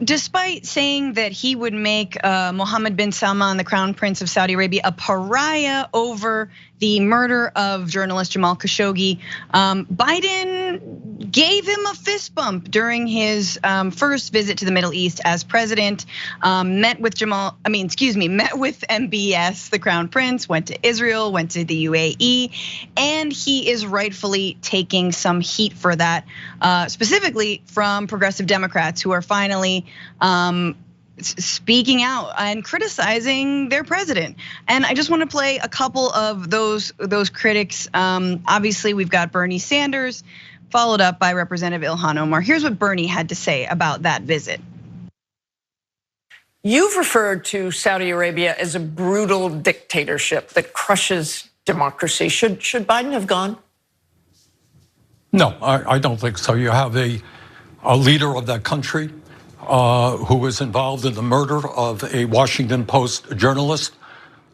Despite saying that he would make Mohammed Bin Salman, the crown prince of Saudi Arabia, a pariah over the murder of journalist Jamal Khashoggi, Biden gave him a fist bump during his first visit to the Middle East as president. Met with MBS, the crown prince, went to Israel, went to the UAE, and he is rightfully taking some heat for that, specifically from progressive Democrats who are finally speaking out and criticizing their president. And I just want to play a couple of those critics. Obviously, we've got Bernie Sanders, followed up by Representative Ilhan Omar. Here's what Bernie had to say about that visit. You've referred to Saudi Arabia as a brutal dictatorship that crushes democracy. Should Biden have gone? No, I don't think so. You have a leader of that country who was involved in the murder of a Washington Post journalist.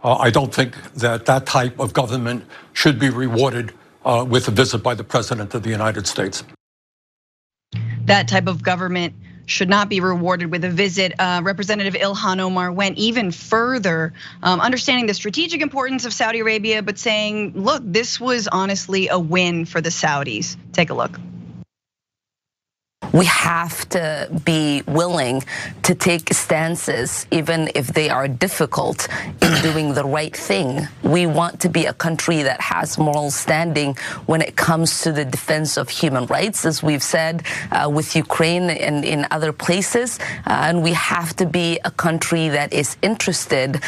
I don't think that type of government should be rewarded with a visit by the President of the United States. That type of government should not be rewarded with a visit. Representative Ilhan Omar went even further, understanding the strategic importance of Saudi Arabia, but saying, look, this was honestly a win for the Saudis. Take a look. We have to be willing to take stances, even if they are difficult, in doing the right thing. We want to be a country that has moral standing when it comes to the defense of human rights, as we've said with Ukraine and in other places. And we have to be a country that is interested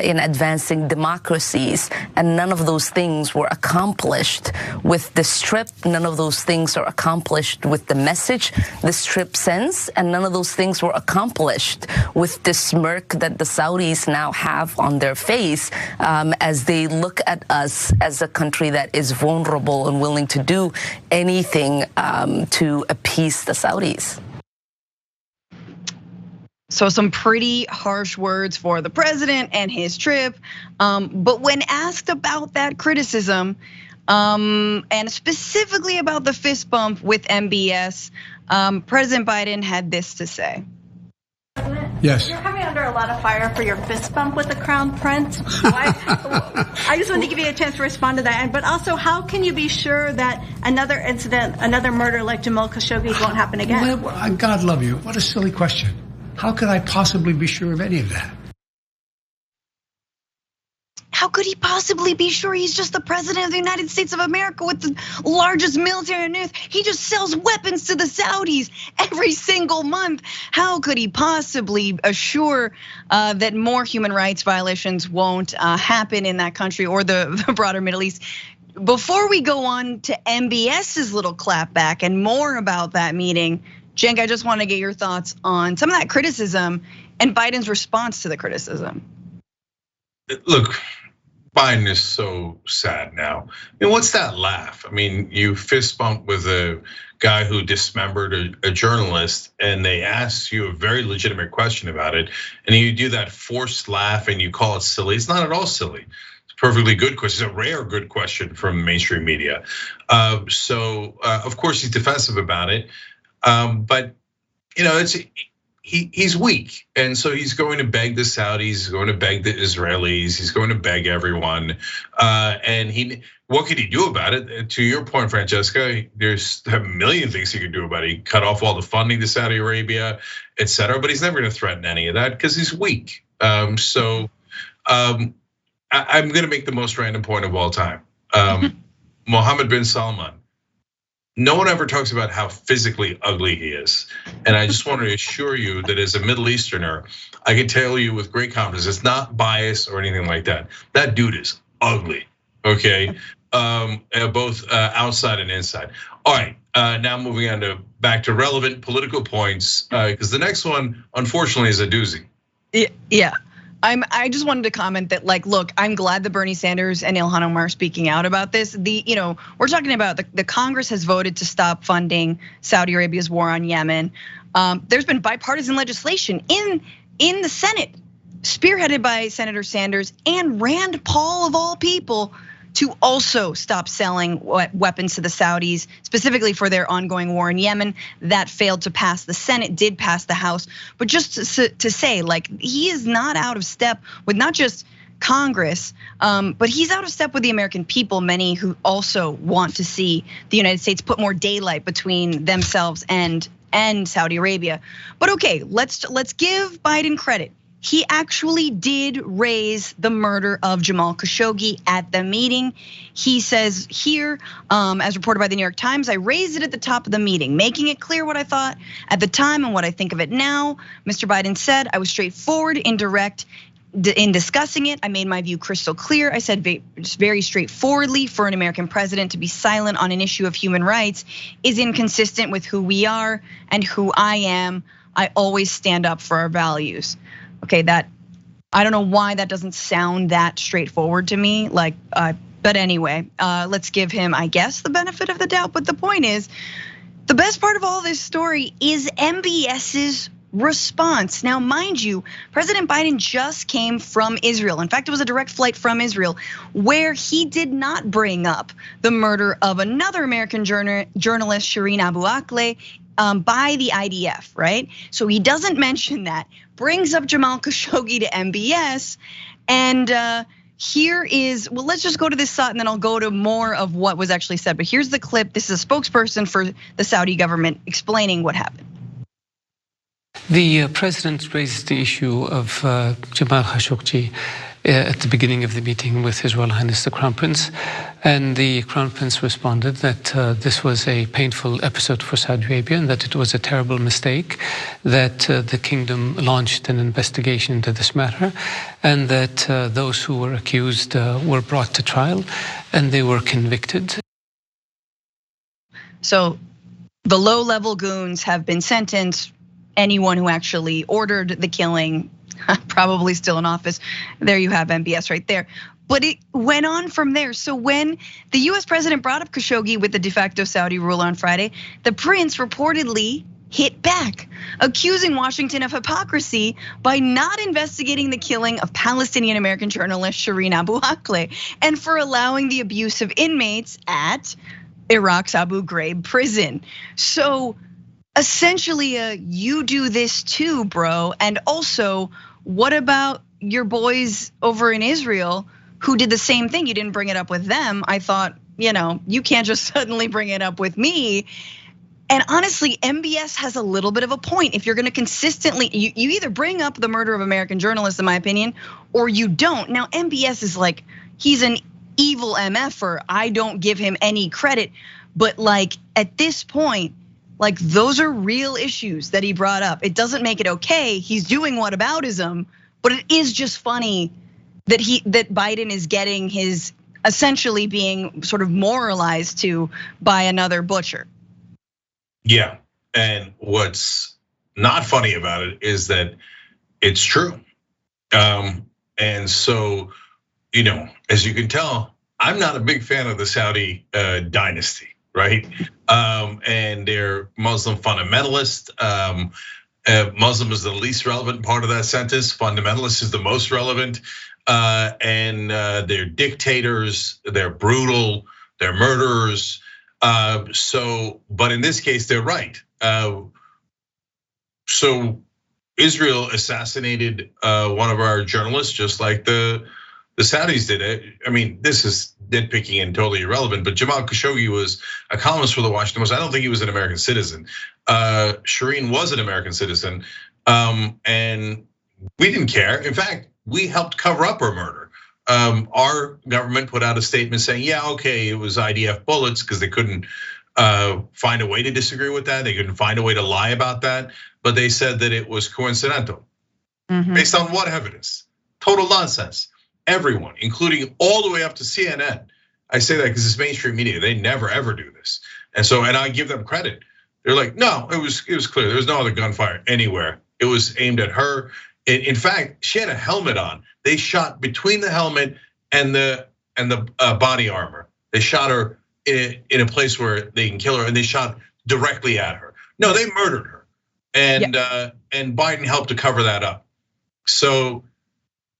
in advancing democracies. And none of those things were accomplished with the Strip. None of those things are accomplished with the message this trip sends, and none of those things were accomplished with the smirk that the Saudis now have on their face as they look at us as a country that is vulnerable and willing to do anything to appease the Saudis. So some pretty harsh words for the president and his trip. But when asked about that criticism, and specifically about the fist bump with MBS, President Biden had this to say. Yes. You're coming under a lot of fire for your fist bump with the Crown Prince. I just wanted to give you a chance to respond to that. But also, how can you be sure that another incident, another murder like Jamal Khashoggi won't happen again? God love you. What a silly question. How could I possibly be sure of any of that? How could he possibly be sure? He's just the president of the United States of America with the largest military on earth. He just sells weapons to the Saudis every single month. How could he possibly assure that more human rights violations won't happen in that country or the broader Middle East? Before we go on to MBS's little clapback and more about that meeting, Cenk, I just want to get your thoughts on some of that criticism and Biden's response to the criticism. Look, Biden is so sad now. I mean, what's that laugh? I mean, you fist bump with a guy who dismembered a journalist, and they ask you a very legitimate question about it, and you do that forced laugh and you call it silly. It's not at all silly. It's a perfectly good question. It's a rare good question from mainstream media. So of course he's defensive about it, but he's weak, and so he's going to beg the Saudis, he's going to beg the Israelis, he's going to beg everyone. And what could he do about it? To your point, Francesca, there's a million things he could do about it. He cut off all the funding to Saudi Arabia, etc. But he's never going to threaten any of that because he's weak. I'm going to make the most random point of all time. Mohammed Bin Salman. No one ever talks about how physically ugly he is. And I just want to assure you that as a Middle Easterner, I can tell you with great confidence, it's not bias or anything like that. That dude is ugly, okay? Both outside and inside. All right, now moving on back to relevant political points, because the next one, unfortunately, is a doozy. Yeah. I just wanted to comment that, like, look, I'm glad that Bernie Sanders and Ilhan Omar are speaking out about this. We're talking about the Congress has voted to stop funding Saudi Arabia's war on Yemen. There's been bipartisan legislation in the Senate, spearheaded by Senator Sanders and Rand Paul of all people, to also stop selling weapons to the Saudis, specifically for their ongoing war in Yemen. That failed to pass. The Senate did pass the House, but just to say, like, he is not out of step with not just Congress, but he's out of step with the American people, many who also want to see the United States put more daylight between themselves and Saudi Arabia. But okay, let's give Biden credit. He actually did raise the murder of Jamal Khashoggi at the meeting. He says here, as reported by the New York Times, I raised it at the top of the meeting, making it clear what I thought at the time and what I think of it now. Mr. Biden said, I was straightforward and direct in discussing it. I made my view crystal clear. I said very straightforwardly, for an American president to be silent on an issue of human rights is inconsistent with who we are and who I am. I always stand up for our values. Okay, that, I don't know why that doesn't sound that straightforward to me. Like, but anyway, let's give him, I guess, the benefit of the doubt. But the point is, the best part of all this story is MBS's response. Now, mind you, President Biden just came from Israel. In fact, it was a direct flight from Israel, where he did not bring up the murder of another American journalist, Shireen Abu Akleh, by the IDF, right? So he doesn't mention that, brings up Jamal Khashoggi to MBS, and here is, well, let's just go to this and then I'll go to more of what was actually said. But here's the clip. This is a spokesperson for the Saudi government explaining what happened. The president raised the issue of Jamal Khashoggi at the beginning of the meeting with His Royal Highness the Crown Prince, and the Crown Prince responded that this was a painful episode for Saudi Arabia and that it was a terrible mistake, that the kingdom launched an investigation into this matter, and that those who were accused were brought to trial and they were convicted. So the low-level goons have been sentenced. Anyone who actually ordered the killing, probably still in office. There you have MBS right there. But it went on from there. So when the US president brought up Khashoggi with the de facto Saudi ruler on Friday, the prince reportedly hit back, accusing Washington of hypocrisy by not investigating the killing of Palestinian American journalist Shireen Abu Akleh, and for allowing the abuse of inmates at Iraq's Abu Ghraib prison. So essentially, you do this too, bro. And also, what about your boys over in Israel who did the same thing? You didn't bring it up with them. I thought, you can't just suddenly bring it up with me. And honestly, MBS has a little bit of a point. If you're gonna consistently, you either bring up the murder of American journalists, in my opinion, or you don't. Now, MBS is like, he's an evil MFer. I don't give him any credit. But like, at this point, like, those are real issues that he brought up. It doesn't make it okay. He's doing whataboutism, but it is just funny that Biden is getting his, essentially being sort of moralized to by another butcher. Yeah, and what's not funny about it is that it's true. And so, as you can tell, I'm not a big fan of the Saudi dynasty. Right, and they're Muslim fundamentalist. Muslim is the least relevant part of that sentence. Fundamentalist is the most relevant, and they're dictators. They're brutal. They're murderers. But in this case, they're right. So Israel assassinated one of our journalists, just like the Saudis did it. I mean, this is nitpicking and totally irrelevant, but Jamal Khashoggi was a columnist for the Washington Post. I don't think he was an American citizen. Shireen was an American citizen, and we didn't care. In fact, we helped cover up her murder. Our government put out a statement saying, yeah, okay, it was IDF bullets, because they couldn't find a way to disagree with that. They couldn't find a way to lie about that, but they said that it was coincidental. Based on what evidence? Total nonsense. Everyone, including all the way up to CNN. I say that because it's mainstream media. They never ever do this. And I give them credit. They're like, no, it was clear. There was no other gunfire anywhere. It was aimed at her. In fact, she had a helmet on. They shot between the helmet and the body armor. They shot her in a place where they can kill her, and they shot directly at her. No, they murdered her. And Biden helped to cover that up. So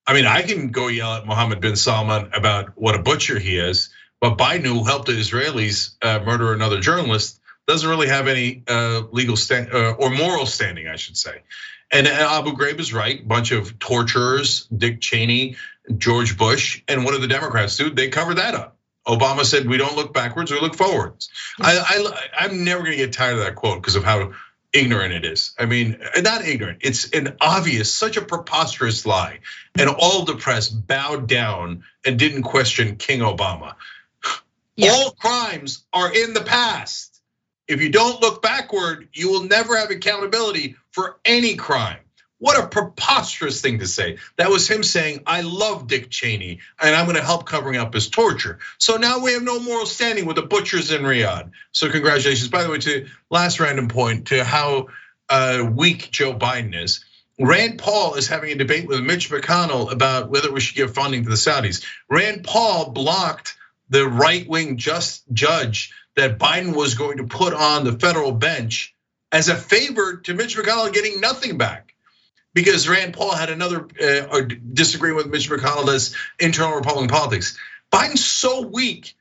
I mean, I can go yell at Mohammed bin Salman about what a butcher he is, but Biden, who helped the Israelis murder another journalist, doesn't really have any legal or moral standing, I should say. And Abu Ghraib is right. Bunch of torturers, Dick Cheney, George Bush, and what did the Democrats do? They covered that up. Obama said, we don't look backwards, we look forwards. I'm never gonna get tired of that quote because of how ignorant it is. I mean, not ignorant, it's an obvious, such a preposterous lie. And all of the press bowed down and didn't question King Obama. Yeah. All crimes are in the past. If you don't look backward, you will never have accountability for any crime. What a preposterous thing to say. That was him saying, I love Dick Cheney and I'm gonna help covering up his torture. So now we have no moral standing with the butchers in Riyadh. So congratulations. By the way, to last random point to how weak Joe Biden is. Rand Paul is having a debate with Mitch McConnell about whether we should give funding to the Saudis. Rand Paul blocked the right-wing judge that Biden was going to put on the federal bench as a favor to Mitch McConnell getting nothing back. Because Rand Paul had another disagreement with Mitch McConnell as internal Republican politics. Biden's so weak.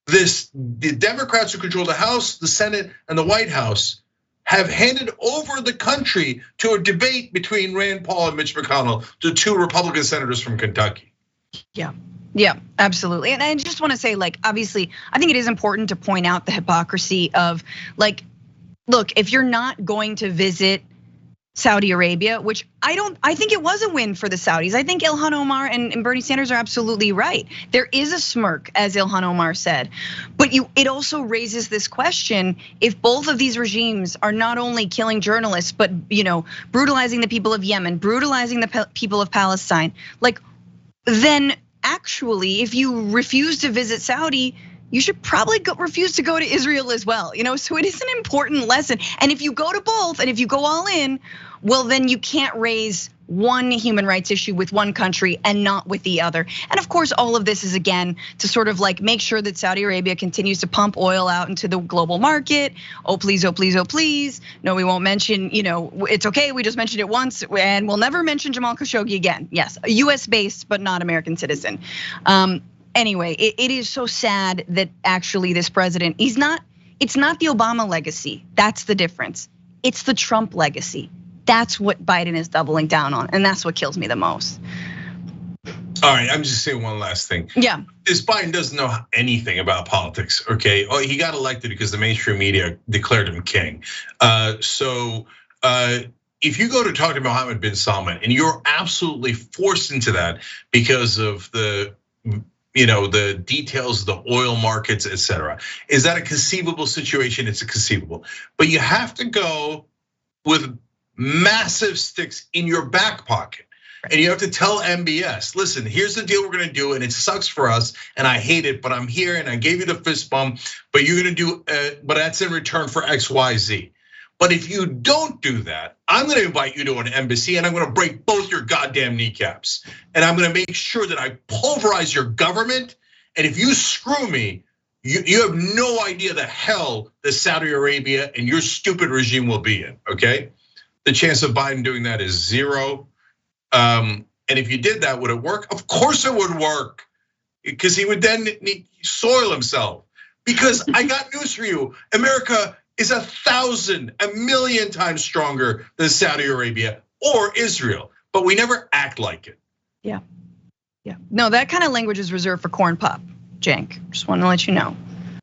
The Democrats who control the House, the Senate, and the White House have handed over the country to a debate between Rand Paul and Mitch McConnell, the two Republican senators from Kentucky. Yeah, absolutely. And I just want to say, like, obviously, I think it is important to point out the hypocrisy of, like, look, if you're not going to visit Saudi Arabia, which I think it was a win for the Saudis. I think Ilhan Omar and Bernie Sanders are absolutely right. There is a smirk, as Ilhan Omar said, but it also raises this question: if both of these regimes are not only killing journalists, but brutalizing the people of Yemen, brutalizing the people of Palestine, like, then actually, if you refuse to visit Saudi, you should probably refuse to go to Israel as well. So it is an important lesson. And if you go to both, and if you go all in, well, then you can't raise one human rights issue with one country and not with the other. And of course, all of this is, again, to sort of like make sure that Saudi Arabia continues to pump oil out into the global market. Oh, please, oh, please, oh, please. No, we won't mention, it's okay, we just mentioned it once, and we'll never mention Jamal Khashoggi again. Yes, a US based, but not American citizen. Anyway, it is so sad that actually this president, it's not the Obama legacy, that's the difference. It's the Trump legacy. That's what Biden is doubling down on, and that's what kills me the most. All right, I'm just saying one last thing. Yeah. This Biden doesn't know anything about politics, okay? Oh, he got elected because the mainstream media declared him king. So if you go to talk to Mohammed bin Salman and you're absolutely forced into that because of the details of the oil markets, et cetera. Is that a conceivable situation? It's a conceivable. But you have to go with massive sticks in your back pocket. And you have to tell MBS, listen, here's the deal we're gonna do, and it sucks for us, and I hate it, but I'm here and I gave you the fist bump, but you're gonna do, but that's in return for X, Y, Z. But if you don't do that, I'm gonna invite you to an embassy and I'm gonna break both your goddamn kneecaps. And I'm gonna make sure that I pulverize your government. And if you screw me, you have no idea the hell that Saudi Arabia and your stupid regime will be in, okay? The chance of Biden doing that is zero. And if you did that, would it work? Of course it would work, because he would then soil himself. Because I got news for you, America is 1,000, 1,000,000 times stronger than Saudi Arabia or Israel, but we never act like it. Yeah. No, that kind of language is reserved for Corn Pop, Cenk. Just want to let you know.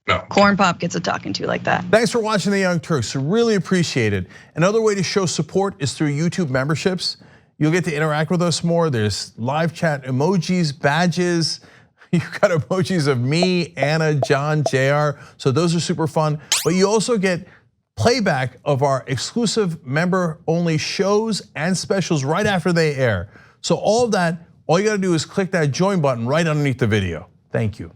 No. Corn Pop gets a talking to like that. Thanks for watching The Young Turks. Really appreciate it. Another way to show support is through YouTube memberships. You'll get to interact with us more. There's live chat emojis, badges. You've got emojis of me, Anna, John, JR. So those are super fun. But you also get playback of our exclusive member-only shows and specials right after they air. So all of that, all you gotta do is click that join button right underneath the video. Thank you.